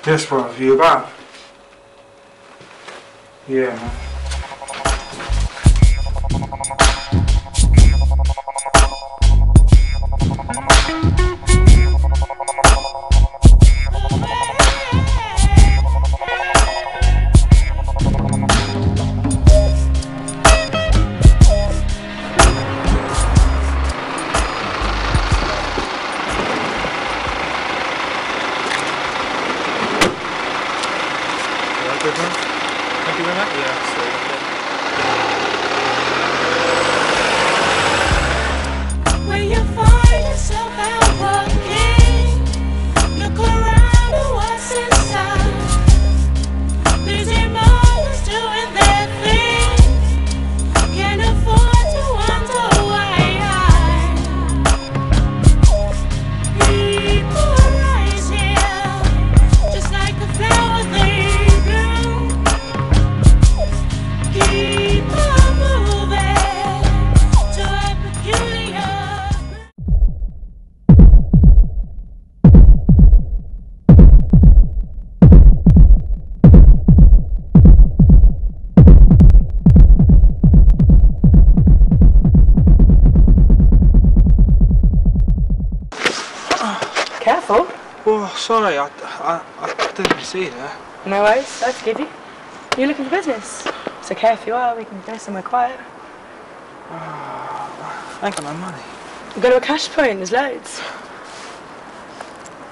Yes, bro. You about? Yeah, man. Thank you very much. Yeah, so when you find yourself out walking, look around at what's inside. Busy moments doing their thing, can't afford to wonder why. People rise here, just like the flowers they bloom. Keep on moving to a peculiar. Careful. Oh, sorry. I didn't see that. No worries, I forgive you. You're looking for business. It's okay if you are, we can go somewhere quiet. I ain't got no money. We'll go to a cash point, there's loads.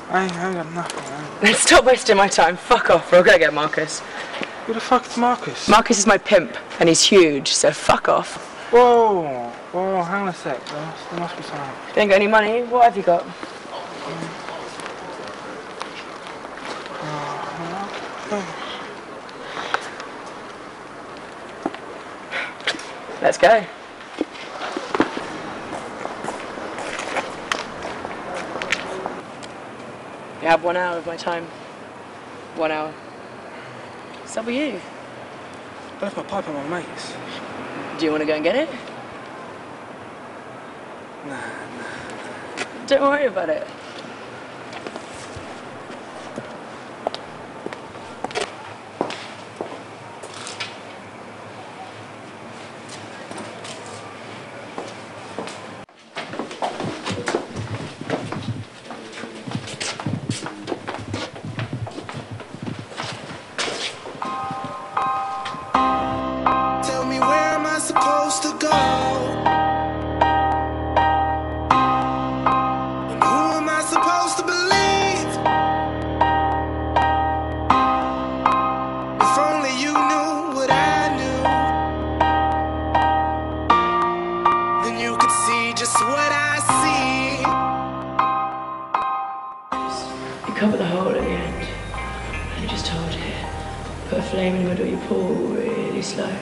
I ain't got nothing, man. Then stop wasting my time, fuck off, or I'll go get Marcus. Who the fuck is Marcus? Marcus is my pimp, and he's huge, so fuck off. Whoa, hang on a sec. There must be something. You ain't got any money, what have you got? Let's go. You have 1 hour of my time. 1 hour. So will you. I left my pipe on my mates. Do you want to go and get it? Nah. Don't worry about it. Supposed to go, and who am I supposed to believe? If only you knew what I knew, then you could see just what I see. You cover the hole at the end, and you just hold it. Put a flame in the middle, you pull really slow.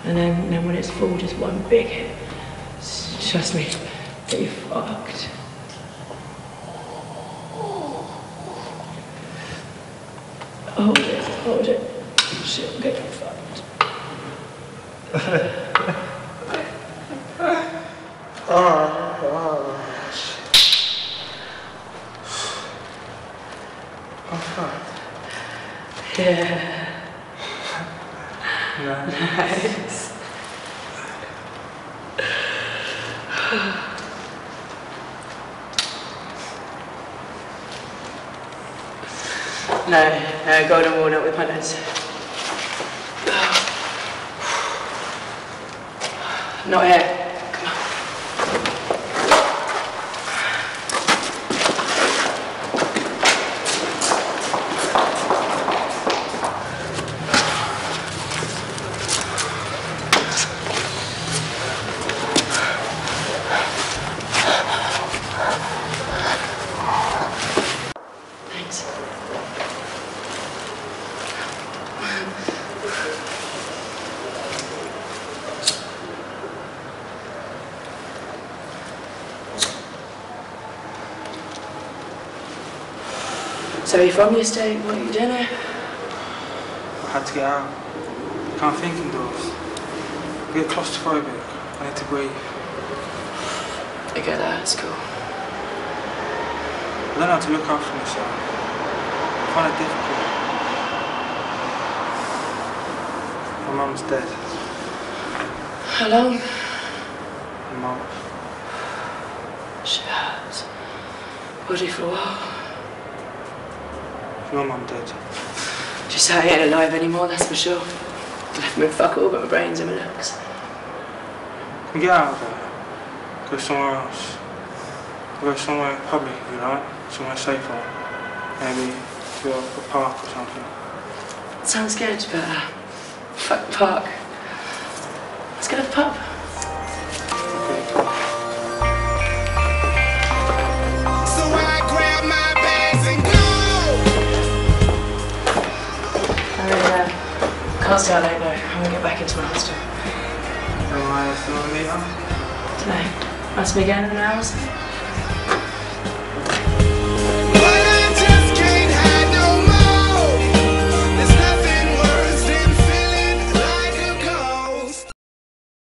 And then when it's full, just one big hit. Trust me, that you're fucked. Hold it. Shit, I'm getting fucked. I'm fucked. Yeah. Nice. No, golden walnut with my nose. Not here. Come on. So you're from your state, what are you doing here? I had to get out. Can't think indoors. I get claustrophobic. I need to breathe. I get that, it's cool. I learn how to look after myself. I find it difficult. mum's dead. How long? A month. Shit hurts. Body for a while. Your mum dead. Just say I ain't alive anymore, that's for sure. Left me with fuck all but my brains and my looks. Can we get out of there? Go somewhere else. Go somewhere public, if you like. Somewhere safer. Maybe to a park or something. Sounds good, but fuck the park. Let's go to the pub. Okay. So I grab my bags and go. I can't stay out late though. I'm gonna get back into my hostel. Am I still on the meter? Today. Must be again in an hour or so.